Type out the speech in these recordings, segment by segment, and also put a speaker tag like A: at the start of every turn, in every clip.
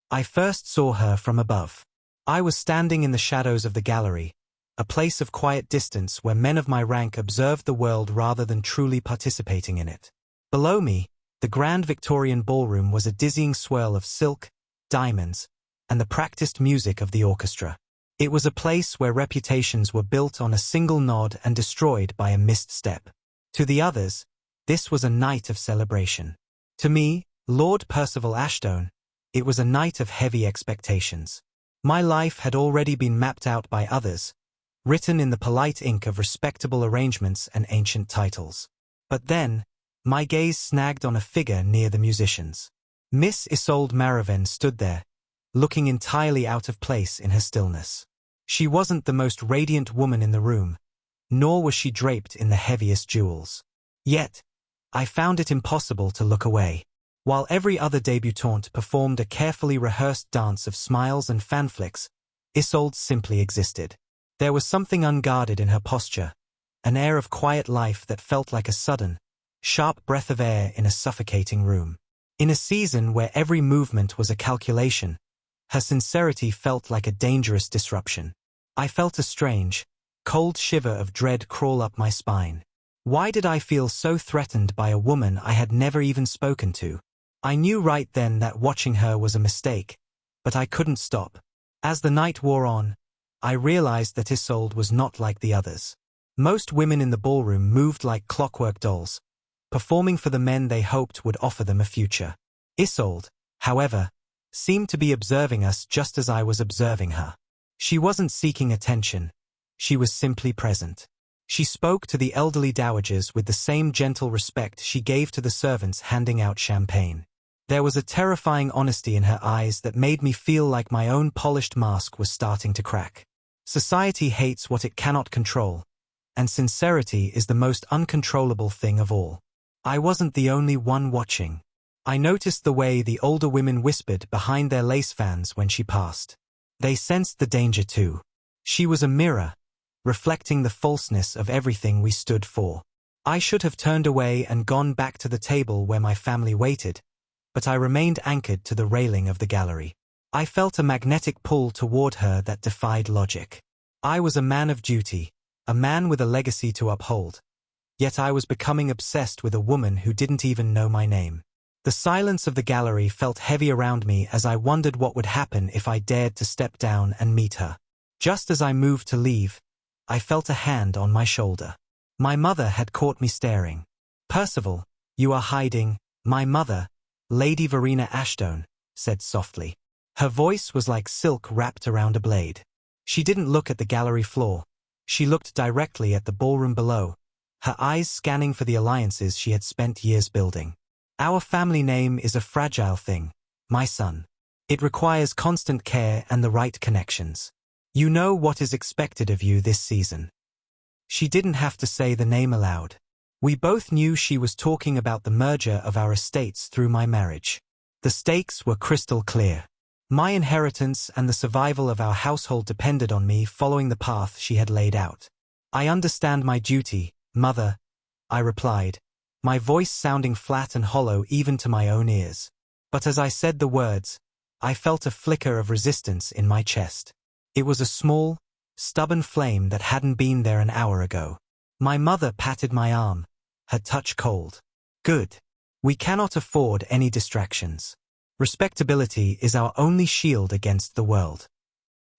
A: I first saw her from above. I was standing in the shadows of the gallery, a place of quiet distance where men of my rank observed the world rather than truly participating in it. Below me, the grand Victorian ballroom was a dizzying swirl of silk, diamonds, and the practiced music of the orchestra. It was a place where reputations were built on a single nod and destroyed by a missed step. To the others, this was a night of celebration. To me, Lord Percival Ashdown, it was a night of heavy expectations. My life had already been mapped out by others, written in the polite ink of respectable arrangements and ancient titles. But then, my gaze snagged on a figure near the musicians. Miss Isolde Maraven stood there, looking entirely out of place in her stillness. She wasn't the most radiant woman in the room, nor was she draped in the heaviest jewels. Yet, I found it impossible to look away. While every other debutante performed a carefully rehearsed dance of smiles and fanflicks, Isolde simply existed. There was something unguarded in her posture, an air of quiet life that felt like a sudden, sharp breath of air in a suffocating room. In a season where every movement was a calculation, her sincerity felt like a dangerous disruption. I felt a strange, cold shiver of dread crawl up my spine. Why did I feel so threatened by a woman I had never even spoken to? I knew right then that watching her was a mistake, but I couldn't stop. As the night wore on, I realized that Isolde was not like the others. Most women in the ballroom moved like clockwork dolls, performing for the men they hoped would offer them a future. Isolde, however, seemed to be observing us just as I was observing her. She wasn't seeking attention. She was simply present. She spoke to the elderly dowagers with the same gentle respect she gave to the servants handing out champagne. There was a terrifying honesty in her eyes that made me feel like my own polished mask was starting to crack. Society hates what it cannot control, and sincerity is the most uncontrollable thing of all. I wasn't the only one watching. I noticed the way the older women whispered behind their lace fans when she passed. They sensed the danger too. She was a mirror, reflecting the falseness of everything we stood for. I should have turned away and gone back to the table where my family waited, but I remained anchored to the railing of the gallery. I felt a magnetic pull toward her that defied logic. I was a man of duty, a man with a legacy to uphold. Yet I was becoming obsessed with a woman who didn't even know my name. The silence of the gallery felt heavy around me as I wondered what would happen if I dared to step down and meet her. Just as I moved to leave, I felt a hand on my shoulder. My mother had caught me staring. "Percival, you are hiding." My mother, Lady Verena Ashdown, said softly. Her voice was like silk wrapped around a blade. She didn't look at the gallery floor. She looked directly at the ballroom below, her eyes scanning for the alliances she had spent years building. "Our family name is a fragile thing, my son. It requires constant care and the right connections. You know what is expected of you this season." She didn't have to say the name aloud. We both knew she was talking about the merger of our estates through my marriage. The stakes were crystal clear. My inheritance and the survival of our household depended on me following the path she had laid out. "I understand my duty, Mother," I replied, my voice sounding flat and hollow even to my own ears. But as I said the words, I felt a flicker of resistance in my chest. It was a small, stubborn flame that hadn't been there an hour ago. My mother patted my arm, her touch cold. "Good. We cannot afford any distractions. Respectability is our only shield against the world."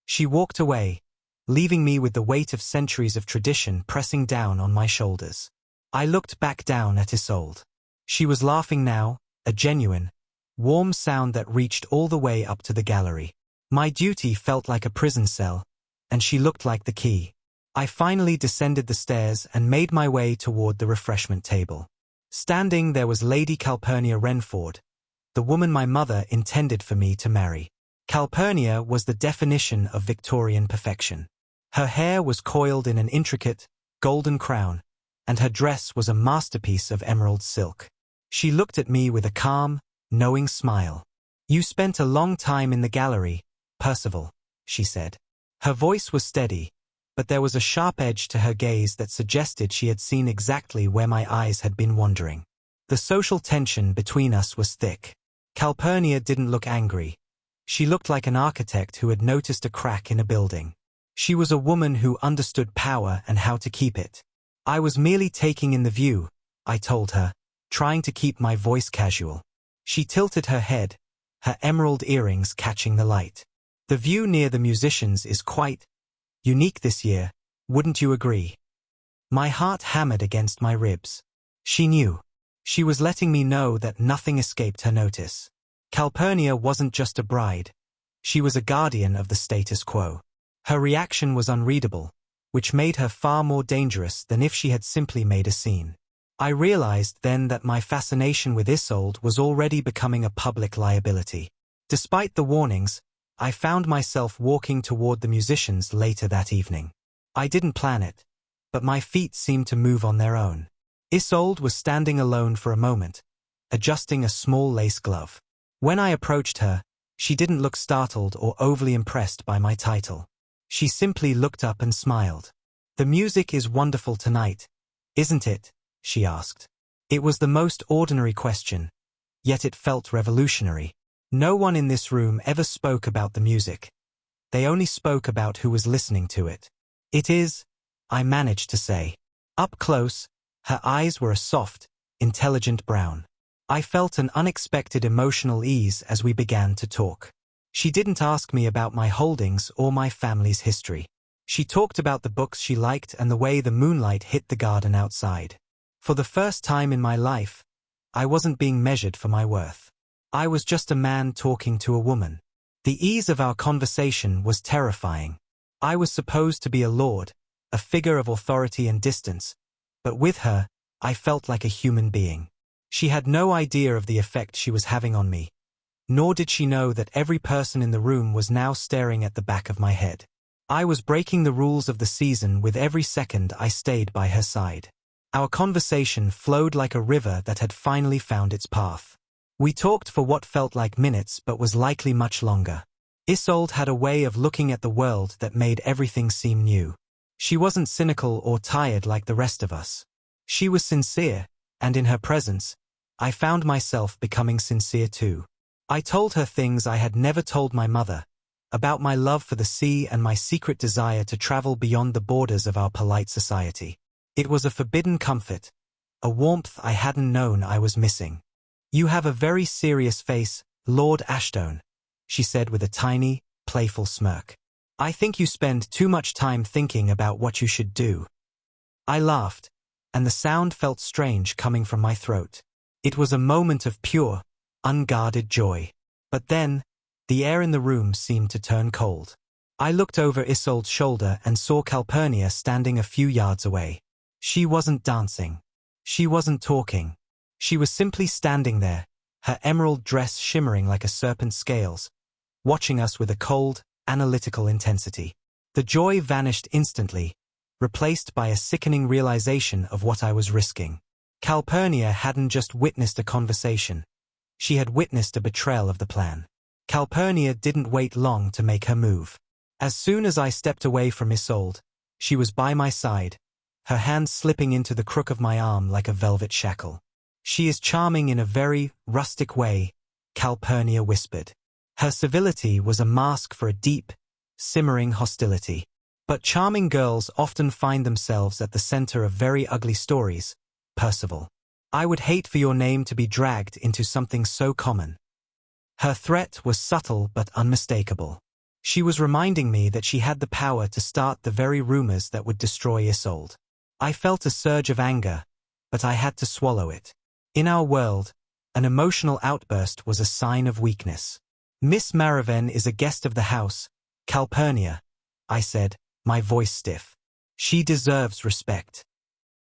A: She walked away, leaving me with the weight of centuries of tradition pressing down on my shoulders. I looked back down at Isolde. She was laughing now, a genuine, warm sound that reached all the way up to the gallery. My duty felt like a prison cell, and she looked like the key. I finally descended the stairs and made my way toward the refreshment table. Standing there was Lady Calpurnia Renford, the woman my mother intended for me to marry. Calpurnia was the definition of Victorian perfection. Her hair was coiled in an intricate, golden crown, and her dress was a masterpiece of emerald silk. She looked at me with a calm, knowing smile. "You spent a long time in the gallery, Percival," she said. Her voice was steady, but there was a sharp edge to her gaze that suggested she had seen exactly where my eyes had been wandering. The social tension between us was thick. Calpurnia didn't look angry. She looked like an architect who had noticed a crack in a building. She was a woman who understood power and how to keep it. I was merely taking in the view, I told her, trying to keep my voice casual. She tilted her head, her emerald earrings catching the light. The view near the musicians is quite unique this year, wouldn't you agree? My heart hammered against my ribs. She knew. She was letting me know that nothing escaped her notice. Calpurnia wasn't just a bride. She was a guardian of the status quo. Her reaction was unreadable, which made her far more dangerous than if she had simply made a scene. I realized then that my fascination with Isolde was already becoming a public liability. Despite the warnings, I found myself walking toward the musicians later that evening. I didn't plan it, but my feet seemed to move on their own. Isolde was standing alone for a moment, adjusting a small lace glove. When I approached her, she didn't look startled or overly impressed by my title. She simply looked up and smiled. "The music is wonderful tonight, isn't it?" she asked. It was the most ordinary question, yet it felt revolutionary. No one in this room ever spoke about the music. They only spoke about who was listening to it. "It is," I managed to say. Up close, her eyes were a soft, intelligent brown. I felt an unexpected emotional ease as we began to talk. She didn't ask me about my holdings or my family's history. She talked about the books she liked and the way the moonlight hit the garden outside. For the first time in my life, I wasn't being measured for my worth. I was just a man talking to a woman. The ease of our conversation was terrifying. I was supposed to be a lord, a figure of authority and distance, but with her, I felt like a human being. She had no idea of the effect she was having on me, nor did she know that every person in the room was now staring at the back of my head. I was breaking the rules of the season with every second I stayed by her side. Our conversation flowed like a river that had finally found its path. We talked for what felt like minutes but was likely much longer. Isolde had a way of looking at the world that made everything seem new. She wasn't cynical or tired like the rest of us. She was sincere, and in her presence, I found myself becoming sincere too. I told her things I had never told my mother, about my love for the sea and my secret desire to travel beyond the borders of our polite society. It was a forbidden comfort, a warmth I hadn't known I was missing. "You have a very serious face, Lord Ashton," she said with a tiny, playful smirk. "I think you spend too much time thinking about what you should do." I laughed, and the sound felt strange coming from my throat. It was a moment of pure, unguarded joy. But then, the air in the room seemed to turn cold. I looked over Isolde's shoulder and saw Calpurnia standing a few yards away. She wasn't dancing. She wasn't talking. She was simply standing there, her emerald dress shimmering like a serpent's scales, watching us with a cold, analytical intensity. The joy vanished instantly, replaced by a sickening realization of what I was risking. Calpurnia hadn't just witnessed a conversation. She had witnessed a betrayal of the plan. Calpurnia didn't wait long to make her move. As soon as I stepped away from Isolde, she was by my side, her hand slipping into the crook of my arm like a velvet shackle. "She is charming in a very rustic way," Calpurnia whispered. Her civility was a mask for a deep, simmering hostility. But charming girls often find themselves at the center of very ugly stories, Percival. I would hate for your name to be dragged into something so common. Her threat was subtle but unmistakable. She was reminding me that she had the power to start the very rumors that would destroy Isolde. I felt a surge of anger, but I had to swallow it. In our world, an emotional outburst was a sign of weakness. "Miss Maraven is a guest of the house, Calpurnia," I said, my voice stiff. "She deserves respect."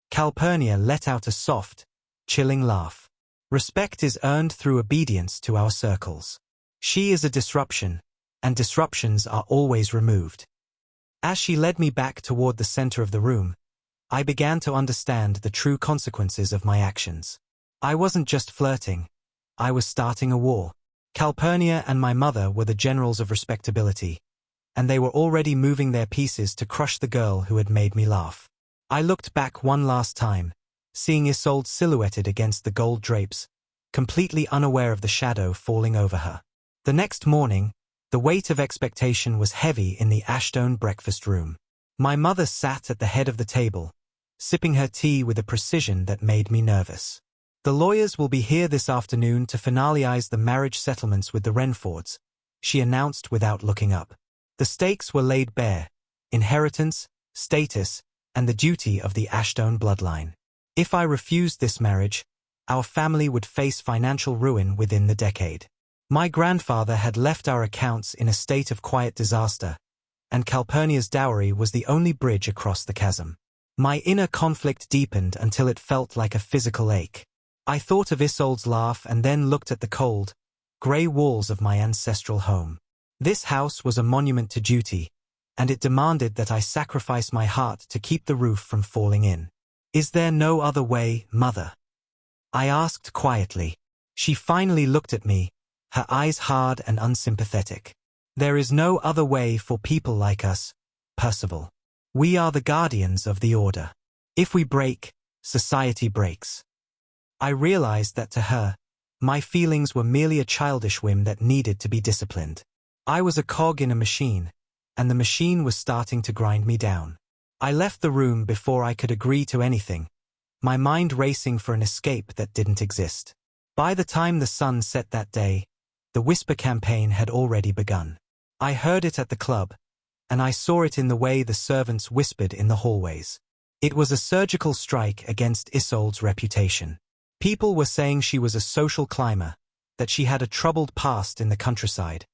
A: Calpurnia let out a soft, chilling laugh. "Respect is earned through obedience to our circles. She is a disruption, and disruptions are always removed." As she led me back toward the center of the room, I began to understand the true consequences of my actions. I wasn't just flirting. I was starting a war. Calpurnia and my mother were the generals of respectability, and they were already moving their pieces to crush the girl who had made me laugh. I looked back one last time, seeing Isolde silhouetted against the gold drapes, completely unaware of the shadow falling over her. The next morning, The weight of expectation was heavy in the Ashdown breakfast room. My mother sat at the head of the table, sipping her tea with a precision that made me nervous. The lawyers will be here this afternoon to finalize the marriage settlements with the Renfords, she announced without looking up. The stakes were laid bare: inheritance, status, and the duty of the Ashdown bloodline. If I refused this marriage, our family would face financial ruin within the decade. My grandfather had left our accounts in a state of quiet disaster, and Calpurnia's dowry was the only bridge across the chasm. My inner conflict deepened until it felt like a physical ache. I thought of Isolde's laugh and then looked at the cold, grey walls of my ancestral home. This house was a monument to duty, and it demanded that I sacrifice my heart to keep the roof from falling in. "Is there no other way, Mother?" I asked quietly. She finally looked at me, her eyes hard and unsympathetic. "There is no other way for people like us, Percival. We are the guardians of the order. If we break, society breaks." I realized that to her, my feelings were merely a childish whim that needed to be disciplined. I was a cog in a machine, and the machine was starting to grind me down. I left the room before I could agree to anything, my mind racing for an escape that didn't exist. By the time the sun set that day, the whisper campaign had already begun. I heard it at the club, and I saw it in the way the servants whispered in the hallways. It was a surgical strike against Isolde's reputation. People were saying she was a social climber, that she had a troubled past in the countryside,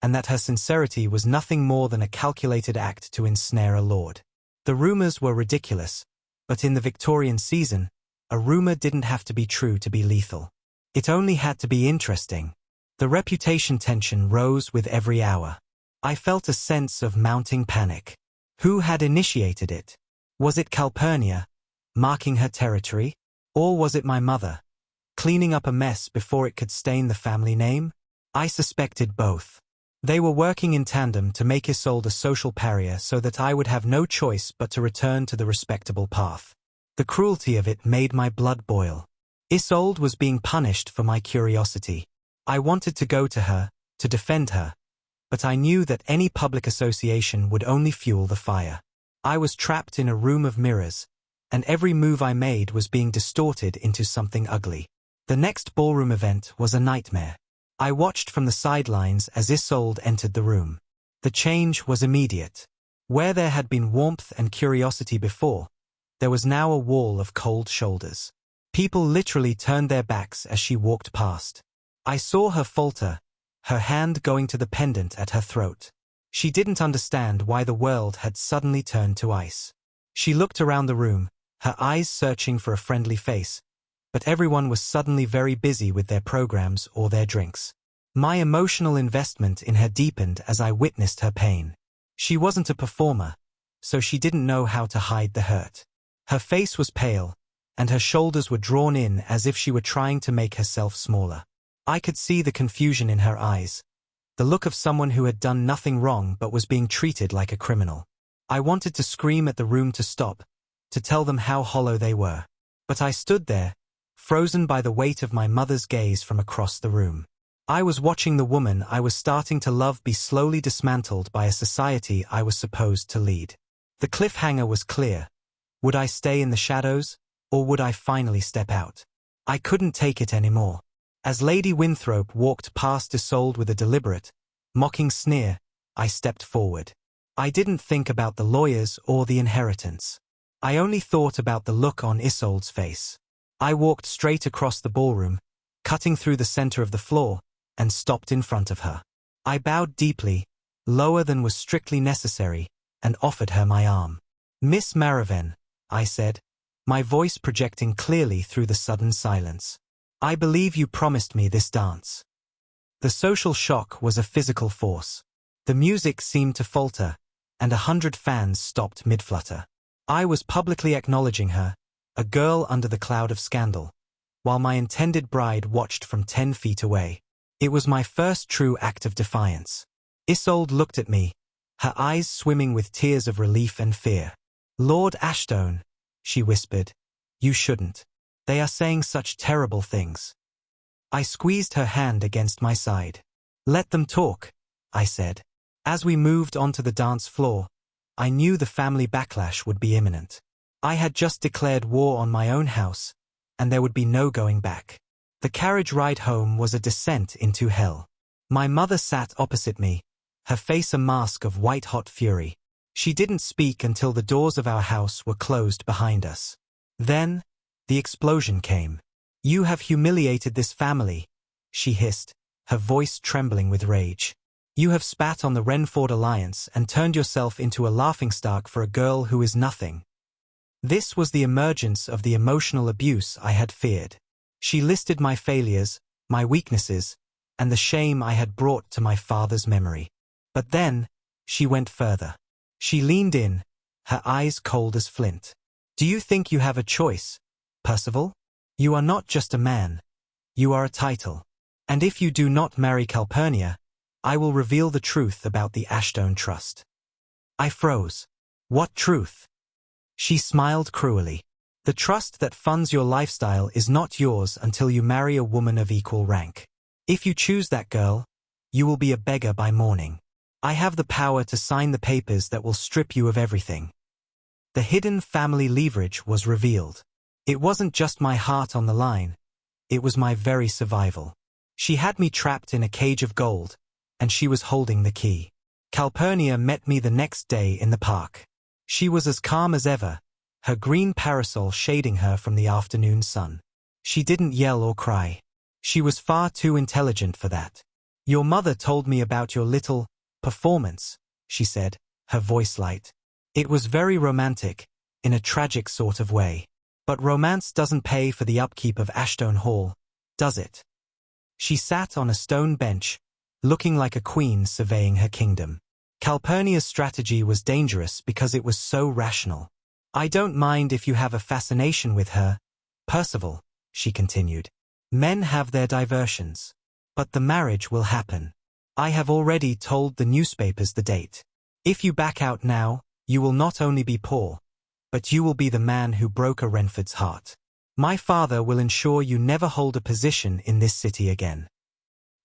A: and that her sincerity was nothing more than a calculated act to ensnare a lord. The rumors were ridiculous, but in the Victorian season, a rumor didn't have to be true to be lethal. It only had to be interesting. The reputation tension rose with every hour. I felt a sense of mounting panic. Who had initiated it? Was it Calpurnia, marking her territory? Or was it my mother, cleaning up a mess before it could stain the family name? I suspected both. They were working in tandem to make Isolde a social pariah so that I would have no choice but to return to the respectable path. The cruelty of it made my blood boil. Isolde was being punished for my curiosity. I wanted to go to her, to defend her, but I knew that any public association would only fuel the fire. I was trapped in a room of mirrors, and every move I made was being distorted into something ugly. The next ballroom event was a nightmare. I watched from the sidelines as Isolde entered the room. The change was immediate. Where there had been warmth and curiosity before, there was now a wall of cold shoulders. People literally turned their backs as she walked past. I saw her falter, her hand going to the pendant at her throat. She didn't understand why the world had suddenly turned to ice. She looked around the room, her eyes searching for a friendly face, but everyone was suddenly very busy with their programs or their drinks. My emotional investment in her deepened as I witnessed her pain. She wasn't a performer, so she didn't know how to hide the hurt. Her face was pale, and her shoulders were drawn in as if she were trying to make herself smaller. I could see the confusion in her eyes, the look of someone who had done nothing wrong but was being treated like a criminal. I wanted to scream at the room to stop, to tell them how hollow they were. But I stood there, frozen by the weight of my mother's gaze from across the room. I was watching the woman I was starting to love be slowly dismantled by a society I was supposed to lead. The cliffhanger was clear. Would I stay in the shadows, or would I finally step out? I couldn't take it anymore. As Lady Winthrop walked past Isolde with a deliberate, mocking sneer, I stepped forward. I didn't think about the lawyers or the inheritance. I only thought about the look on Isolde's face. I walked straight across the ballroom, cutting through the center of the floor, and stopped in front of her. I bowed deeply, lower than was strictly necessary, and offered her my arm. "Miss Maraven," I said, my voice projecting clearly through the sudden silence. "I believe you promised me this dance." The social shock was a physical force. The music seemed to falter, and 100 fans stopped mid-flutter. I was publicly acknowledging her, a girl under the cloud of scandal, while my intended bride watched from 10 feet away. It was my first true act of defiance. Isolde looked at me, her eyes swimming with tears of relief and fear. "Lord Ashdown," she whispered, "you shouldn't. They are saying such terrible things." I squeezed her hand against my side. "Let them talk. I said. As we moved onto the dance floor, I knew the family backlash would be imminent. I had just declared war on my own house, and there would be no going back. The carriage ride home was a descent into hell. My mother sat opposite me, her face a mask of white-hot fury. She didn't speak until the doors of our house were closed behind us. Then, the explosion came. "You have humiliated this family," she hissed, her voice trembling with rage. "You have spat on the Renford alliance and turned yourself into a laughingstock for a girl who is nothing." This was the emergence of the emotional abuse I had feared. She listed my failures, my weaknesses, and the shame I had brought to my father's memory. But then, she went further. She leaned in, her eyes cold as flint. "Do you think you have a choice, Percival? You are not just a man. You are a title. And if you do not marry Calpurnia, I will reveal the truth about the Ashdown Trust." I froze. "What truth?" She smiled cruelly. "The trust that funds your lifestyle is not yours until you marry a woman of equal rank. If you choose that girl, you will be a beggar by morning. I have the power to sign the papers that will strip you of everything." The hidden family leverage was revealed. It wasn't just my heart on the line. It was my very survival. She had me trapped in a cage of gold, and she was holding the key. Calpurnia met me the next day in the park. She was as calm as ever, her green parasol shading her from the afternoon sun. She didn't yell or cry. She was far too intelligent for that. "Your mother told me about your little performance," she said, her voice light. "It was very romantic, in a tragic sort of way. But romance doesn't pay for the upkeep of Ashdown Hall, does it?" She sat on a stone bench, looking like a queen surveying her kingdom. Calpurnia's strategy was dangerous because it was so rational. "I don't mind if you have a fascination with her, Percival," she continued. "Men have their diversions. But the marriage will happen. I have already told the newspapers the date. If you back out now, you will not only be poor, but you will be the man who broke a Renford's heart. My father will ensure you never hold a position in this city again."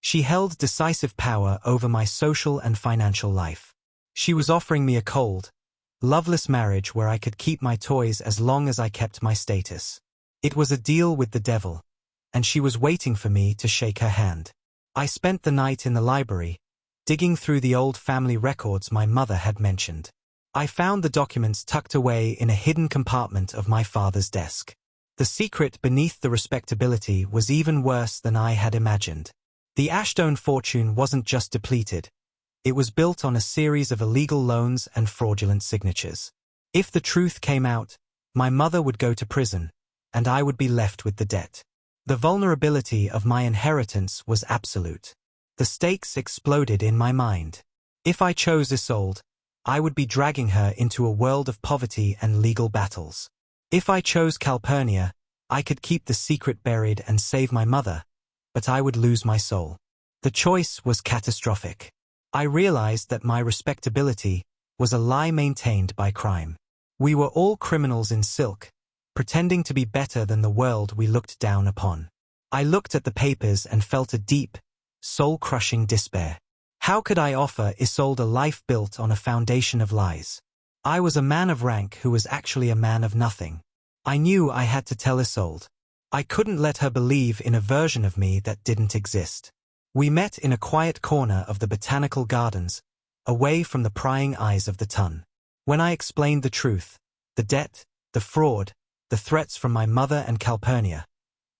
A: She held decisive power over my social and financial life. She was offering me a cold, loveless marriage where I could keep my toys as long as I kept my status. It was a deal with the devil, and she was waiting for me to shake her hand. I spent the night in the library, digging through the old family records my mother had mentioned. I found the documents tucked away in a hidden compartment of my father's desk. The secret beneath the respectability was even worse than I had imagined. The Ashdown fortune wasn't just depleted. It was built on a series of illegal loans and fraudulent signatures. If the truth came out, my mother would go to prison, and I would be left with the debt. The vulnerability of my inheritance was absolute. The stakes exploded in my mind. If I chose Isolde, I would be dragging her into a world of poverty and legal battles. If I chose Calpurnia, I could keep the secret buried and save my mother, but I would lose my soul. The choice was catastrophic. I realized that my respectability was a lie maintained by crime. We were all criminals in silk, pretending to be better than the world we looked down upon. I looked at the papers and felt a deep, soul-crushing despair. How could I offer Isolde a life built on a foundation of lies? I was a man of rank who was actually a man of nothing. I knew I had to tell Isolde. I couldn't let her believe in a version of me that didn't exist. We met in a quiet corner of the botanical gardens, away from the prying eyes of the ton. When I explained the truth, the debt, the fraud, the threats from my mother and Calpurnia,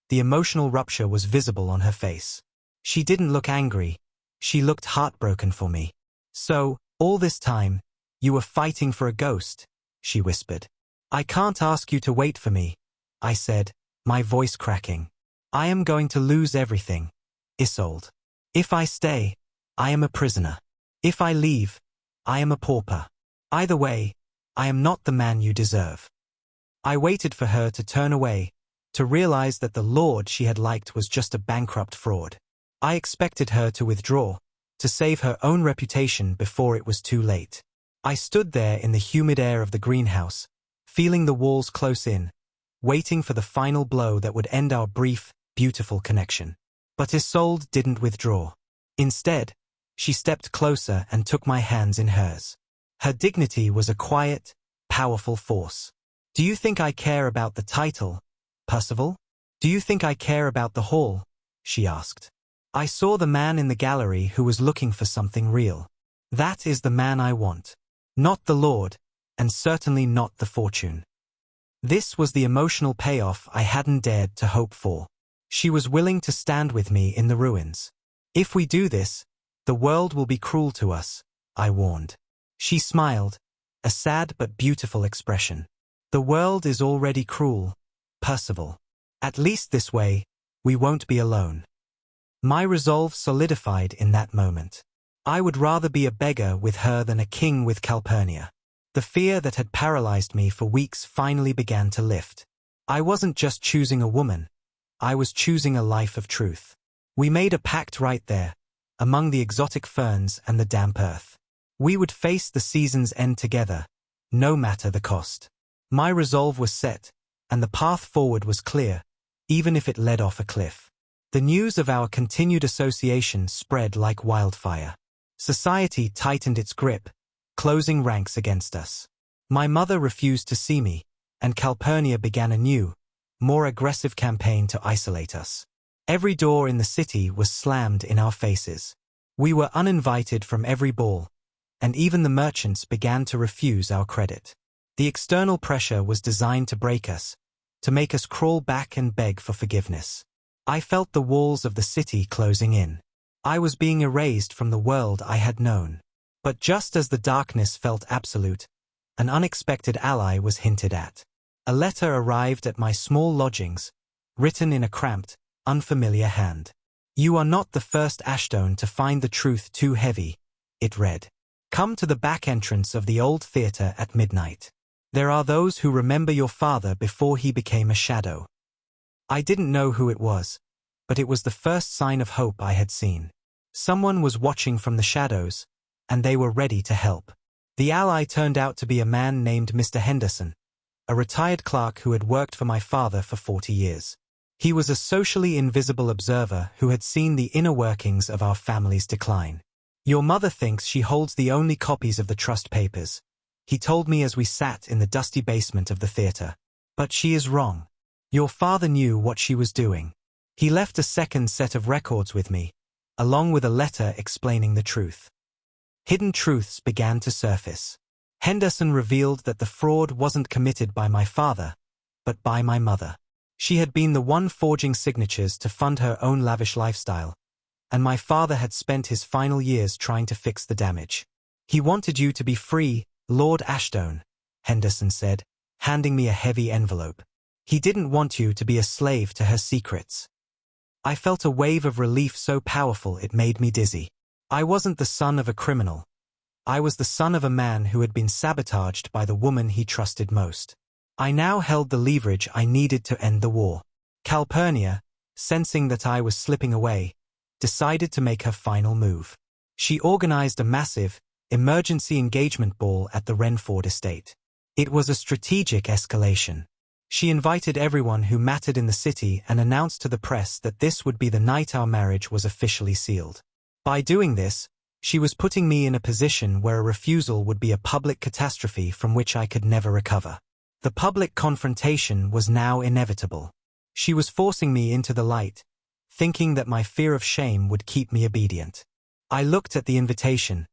A: the emotional rupture was visible on her face. She didn't look angry. She looked heartbroken for me. "So, all this time, you were fighting for a ghost," she whispered. "I can't ask you to wait for me," I said, my voice cracking. "I am going to lose everything, Isolde. If I stay, I am a prisoner. If I leave, I am a pauper. Either way, I am not the man you deserve." I waited for her to turn away, to realize that the lord she had liked was just a bankrupt fraud. I expected her to withdraw, to save her own reputation before it was too late. I stood there in the humid air of the greenhouse, feeling the walls close in, waiting for the final blow that would end our brief, beautiful connection. But Isolde didn't withdraw. Instead, She stepped closer and took my hands in hers. Her dignity was a quiet, powerful force. "Do you think I care about the title, Percival? Do you think I care about the hall?" she asked. I saw the man in the gallery who was looking for something real. That is the man I want. Not the Lord, and certainly not the fortune. This was the emotional payoff I hadn't dared to hope for. She was willing to stand with me in the ruins. "If we do this, the world will be cruel to us," I warned. She smiled, a sad but beautiful expression. "The world is already cruel, Percival. At least this way, we won't be alone." My resolve solidified in that moment. I would rather be a beggar with her than a king with Calpurnia. The fear that had paralyzed me for weeks finally began to lift. I wasn't just choosing a woman. I was choosing a life of truth. We made a pact right there, among the exotic ferns and the damp earth. We would face the season's end together, no matter the cost. My resolve was set, and the path forward was clear, even if it led off a cliff. The news of our continued association spread like wildfire. Society tightened its grip, closing ranks against us. My mother refused to see me, and Calpurnia began a new, more aggressive campaign to isolate us. Every door in the city was slammed in our faces. We were uninvited from every ball, and even the merchants began to refuse our credit. The external pressure was designed to break us, to make us crawl back and beg for forgiveness. I felt the walls of the city closing in. I was being erased from the world I had known. But just as the darkness felt absolute, an unexpected ally was hinted at. A letter arrived at my small lodgings, written in a cramped, unfamiliar hand. "You are not the first Ashstone to find the truth too heavy," it read. "Come to the back entrance of the old theater at midnight. There are those who remember your father before he became a shadow." I didn't know who it was, but it was the first sign of hope I had seen. Someone was watching from the shadows, and they were ready to help. The ally turned out to be a man named Mr. Henderson, a retired clerk who had worked for my father for 40 years. He was a socially invisible observer who had seen the inner workings of our family's decline. "Your mother thinks she holds the only copies of the trust papers," he told me as we sat in the dusty basement of the theater. "But she is wrong. Your father knew what she was doing. He left a second set of records with me, along with a letter explaining the truth." Hidden truths began to surface. Henderson revealed that the fraud wasn't committed by my father, but by my mother. She had been the one forging signatures to fund her own lavish lifestyle, and my father had spent his final years trying to fix the damage. "He wanted you to be free, Lord Ashstone," Henderson said, handing me a heavy envelope. "He didn't want you to be a slave to her secrets." I felt a wave of relief so powerful it made me dizzy. I wasn't the son of a criminal. I was the son of a man who had been sabotaged by the woman he trusted most. I now held the leverage I needed to end the war. Calpurnia, sensing that I was slipping away, decided to make her final move. She organized a massive, emergency engagement ball at the Renford estate. It was a strategic escalation. She invited everyone who mattered in the city and announced to the press that this would be the night our marriage was officially sealed. By doing this, she was putting me in a position where a refusal would be a public catastrophe from which I could never recover. The public confrontation was now inevitable. She was forcing me into the light, thinking that my fear of shame would keep me obedient. I looked at the invitation,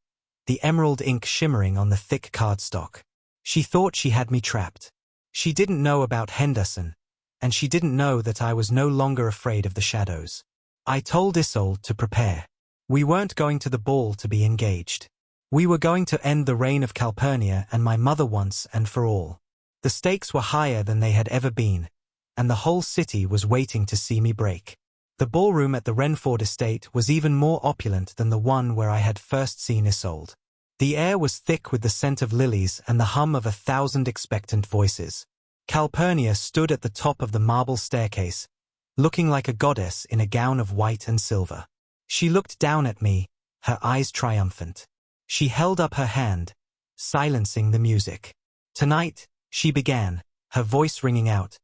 A: the emerald ink shimmering on the thick cardstock. She thought she had me trapped. She didn't know about Henderson, and she didn't know that I was no longer afraid of the shadows. I told Isolde to prepare. We weren't going to the ball to be engaged. We were going to end the reign of Calpurnia and my mother once and for all. The stakes were higher than they had ever been, and the whole city was waiting to see me break. The ballroom at the Renford estate was even more opulent than the one where I had first seen Isolde. The air was thick with the scent of lilies and the hum of 1,000 expectant voices. Calpurnia stood at the top of the marble staircase, looking like a goddess in a gown of white and silver. She looked down at me, her eyes triumphant. She held up her hand, silencing the music. "Tonight," she began, her voice ringing out,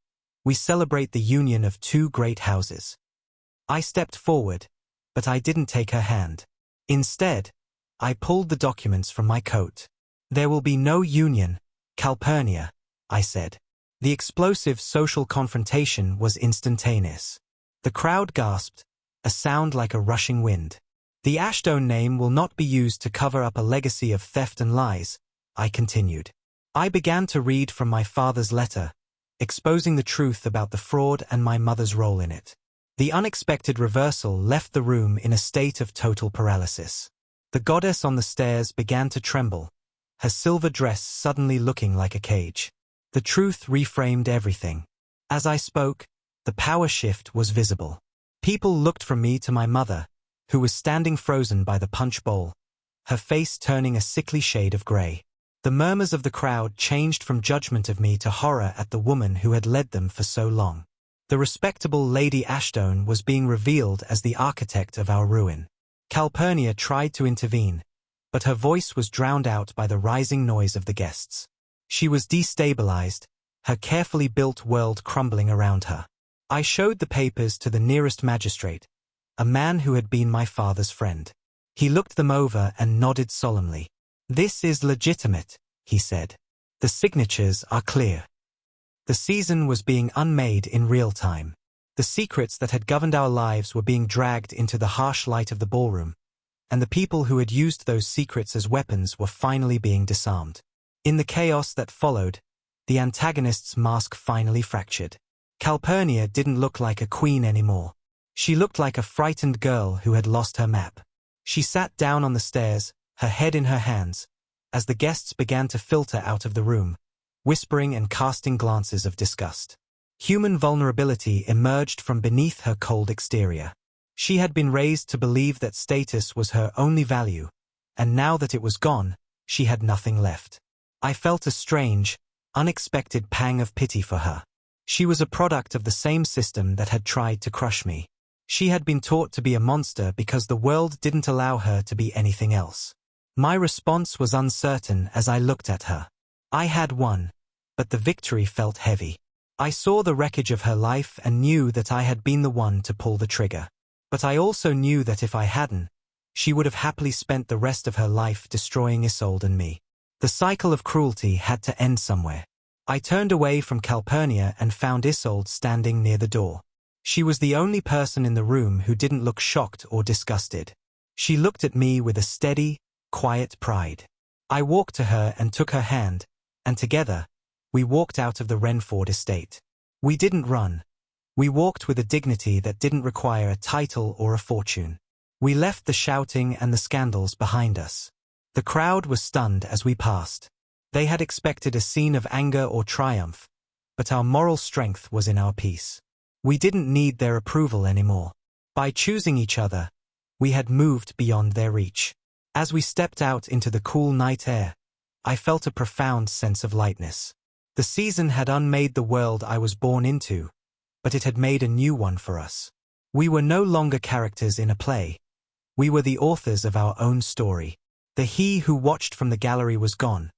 A: "we celebrate the union of two great houses." I stepped forward, but I didn't take her hand. Instead, I pulled the documents from my coat. There will be no union, Calpurnia, I said. The explosive social confrontation was instantaneous. The crowd gasped, a sound like a rushing wind. The Ashdown name will not be used to cover up a legacy of theft and lies, I continued. I began to read from my father's letter, exposing the truth about the fraud and my mother's role in it. The unexpected reversal left the room in a state of total paralysis. The goddess on the stairs began to tremble, her silver dress suddenly looking like a cage. The truth reframed everything. As I spoke, the power shift was visible. People looked from me to my mother, who was standing frozen by the punch bowl, her face turning a sickly shade of grey. The murmurs of the crowd changed from judgment of me to horror at the woman who had led them for so long. The respectable Lady Ashdown was being revealed as the architect of our ruin. Calpurnia tried to intervene, but her voice was drowned out by the rising noise of the guests. She was destabilized, her carefully built world crumbling around her. I showed the papers to the nearest magistrate, a man who had been my father's friend. He looked them over and nodded solemnly. "This is legitimate," he said. "The signatures are clear." The season was being unmade in real time. The secrets that had governed our lives were being dragged into the harsh light of the ballroom, and the people who had used those secrets as weapons were finally being disarmed. In the chaos that followed, the antagonist's mask finally fractured. Calpurnia didn't look like a queen anymore. She looked like a frightened girl who had lost her map. She sat down on the stairs, her head in her hands, as the guests began to filter out of the room, whispering and casting glances of disgust. Human vulnerability emerged from beneath her cold exterior. She had been raised to believe that status was her only value, and now that it was gone, she had nothing left. I felt a strange, unexpected pang of pity for her. She was a product of the same system that had tried to crush me. She had been taught to be a monster because the world didn't allow her to be anything else. My response was uncertain as I looked at her. I had won, but the victory felt heavy. I saw the wreckage of her life and knew that I had been the one to pull the trigger. But I also knew that if I hadn't, she would have happily spent the rest of her life destroying Isolde and me. The cycle of cruelty had to end somewhere. I turned away from Calpurnia and found Isolde standing near the door. She was the only person in the room who didn't look shocked or disgusted. She looked at me with a steady, quiet pride. I walked to her and took her hand, and together, we walked out of the Renford estate. We didn't run. We walked with a dignity that didn't require a title or a fortune. We left the shouting and the scandals behind us. The crowd was stunned as we passed. They had expected a scene of anger or triumph, but our moral strength was in our peace. We didn't need their approval anymore. By choosing each other, we had moved beyond their reach. As we stepped out into the cool night air, I felt a profound sense of lightness. The season had unmade the world I was born into, but it had made a new one for us. We were no longer characters in a play. We were the authors of our own story. The he who watched from the gallery was gone,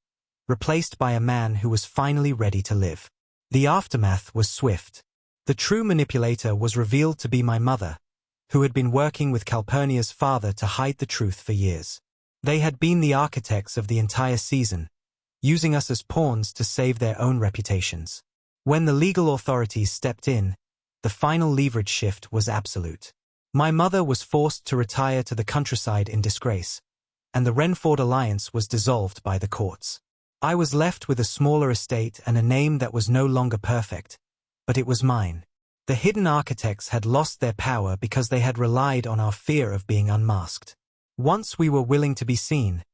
A: replaced by a man who was finally ready to live. The aftermath was swift. The true manipulator was revealed to be my mother, who had been working with Calpurnia's father to hide the truth for years. They had been the architects of the entire season, using us as pawns to save their own reputations. When the legal authorities stepped in, the final leverage shift was absolute. My mother was forced to retire to the countryside in disgrace, and the Renford alliance was dissolved by the courts. I was left with a smaller estate and a name that was no longer perfect, but it was mine. The hidden architects had lost their power because they had relied on our fear of being unmasked. Once we were willing to be seen,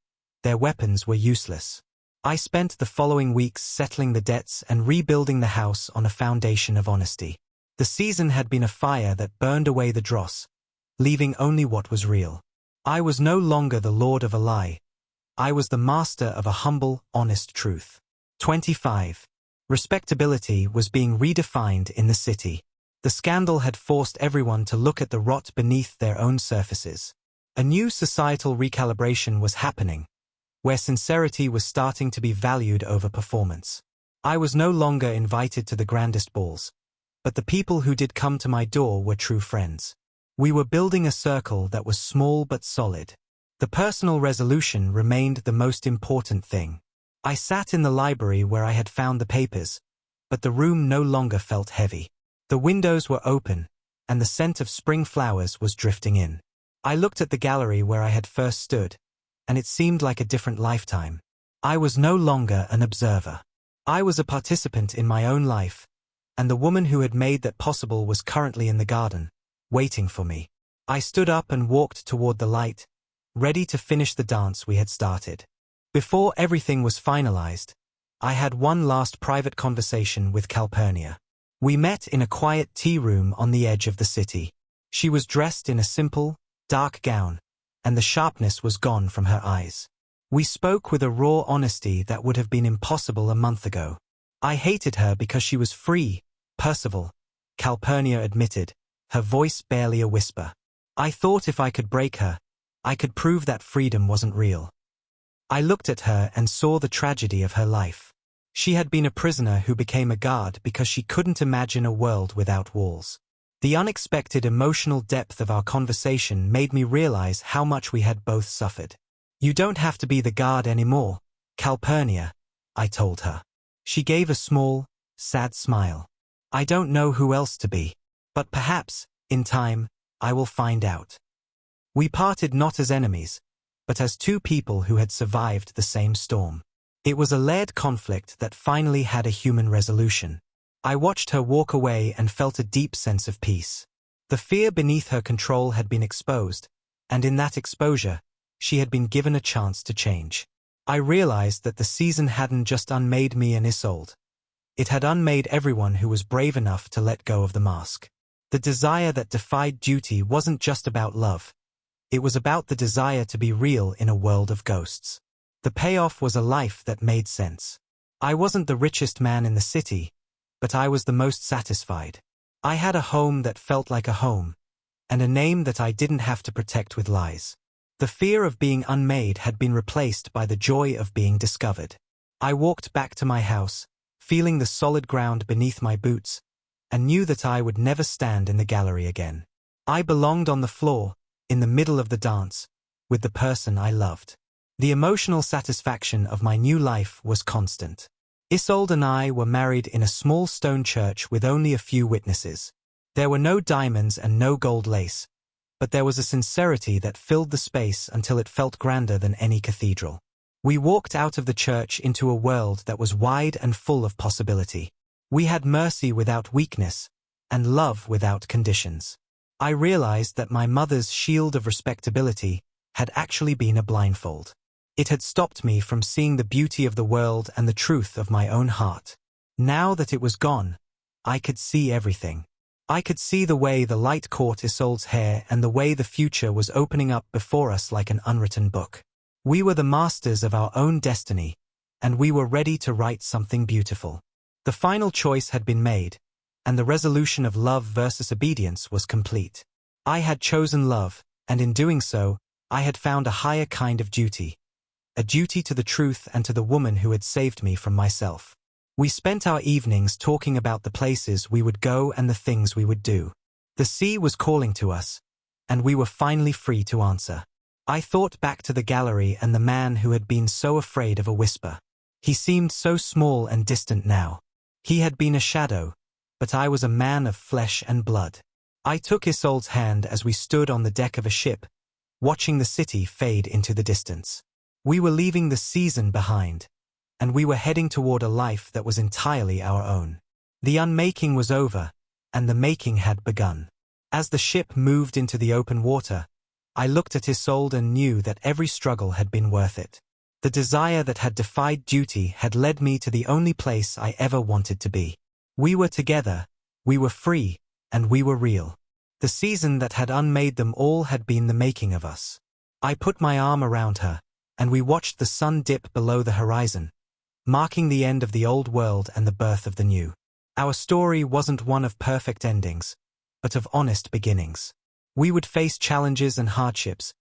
A: their weapons were useless. I spent the following weeks settling the debts and rebuilding the house on a foundation of honesty. The season had been a fire that burned away the dross, leaving only what was real. I was no longer the lord of a lie. I was the master of a humble, honest truth. 25. Respectability was being redefined in the city. The scandal had forced everyone to look at the rot beneath their own surfaces. A new societal recalibration was happening, where sincerity was starting to be valued over performance. I was no longer invited to the grandest balls, but the people who did come to my door were true friends. We were building a circle that was small but solid. The personal resolution remained the most important thing. I sat in the library where I had found the papers, but the room no longer felt heavy. The windows were open, and the scent of spring flowers was drifting in. I looked at the gallery where I had first stood, and it seemed like a different lifetime. I was no longer an observer. I was a participant in my own life, and the woman who had made that possible was currently in the garden, waiting for me. I stood up and walked toward the light, ready to finish the dance we had started. Before everything was finalized, I had one last private conversation with Calpurnia. We met in a quiet tea room on the edge of the city. She was dressed in a simple, dark gown, and the sharpness was gone from her eyes. We spoke with a raw honesty that would have been impossible a month ago. I hated her because she was free, Percival, Calpurnia admitted, her voice barely a whisper. I thought if I could break her, I could prove that freedom wasn't real. I looked at her and saw the tragedy of her life. She had been a prisoner who became a guard because she couldn't imagine a world without walls. The unexpected emotional depth of our conversation made me realize how much we had both suffered. You don't have to be the guard anymore, Calpurnia, I told her. She gave a small, sad smile. I don't know who else to be. But perhaps, in time, I will find out. We parted not as enemies, but as two people who had survived the same storm. It was a layered conflict that finally had a human resolution. I watched her walk away and felt a deep sense of peace. The fear beneath her control had been exposed, and in that exposure, she had been given a chance to change. I realized that the season hadn't just unmade me and Isolde. It had unmade everyone who was brave enough to let go of the mask. The desire that defied duty wasn't just about love. It was about the desire to be real in a world of ghosts. The payoff was a life that made sense. I wasn't the richest man in the city, but I was the most satisfied. I had a home that felt like a home, and a name that I didn't have to protect with lies. The fear of being unmade had been replaced by the joy of being discovered. I walked back to my house, feeling the solid ground beneath my boots, and knew that I would never stand in the gallery again. I belonged on the floor, in the middle of the dance, with the person I loved. The emotional satisfaction of my new life was constant. Isolde and I were married in a small stone church with only a few witnesses. There were no diamonds and no gold lace, but there was a sincerity that filled the space until it felt grander than any cathedral. We walked out of the church into a world that was wide and full of possibility. We had mercy without weakness, and love without conditions. I realized that my mother's shield of respectability had actually been a blindfold. It had stopped me from seeing the beauty of the world and the truth of my own heart. Now that it was gone, I could see everything. I could see the way the light caught Isolde's hair and the way the future was opening up before us like an unwritten book. We were the masters of our own destiny, and we were ready to write something beautiful. The final choice had been made, and the resolution of love versus obedience was complete. I had chosen love, and in doing so, I had found a higher kind of duty. A duty to the truth and to the woman who had saved me from myself. We spent our evenings talking about the places we would go and the things we would do. The sea was calling to us, and we were finally free to answer. I thought back to the gallery and the man who had been so afraid of a whisper. He seemed so small and distant now. He had been a shadow, but I was a man of flesh and blood. I took Isolde's hand as we stood on the deck of a ship, watching the city fade into the distance. We were leaving the season behind, and we were heading toward a life that was entirely our own. The unmaking was over, and the making had begun. As the ship moved into the open water, I looked at Isolde and knew that every struggle had been worth it. The desire that had defied duty had led me to the only place I ever wanted to be. We were together, we were free, and we were real. The season that had unmade them all had been the making of us. I put my arm around her, and we watched the sun dip below the horizon, marking the end of the old world and the birth of the new. Our story wasn't one of perfect endings, but of honest beginnings. We would face challenges and hardships,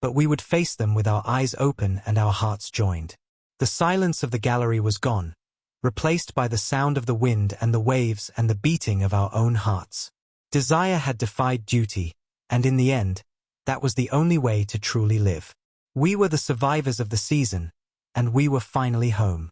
A: but we would face them with our eyes open and our hearts joined. The silence of the gallery was gone, replaced by the sound of the wind and the waves and the beating of our own hearts. Desire had defied duty, and in the end, that was the only way to truly live. We were the survivors of the season, and we were finally home.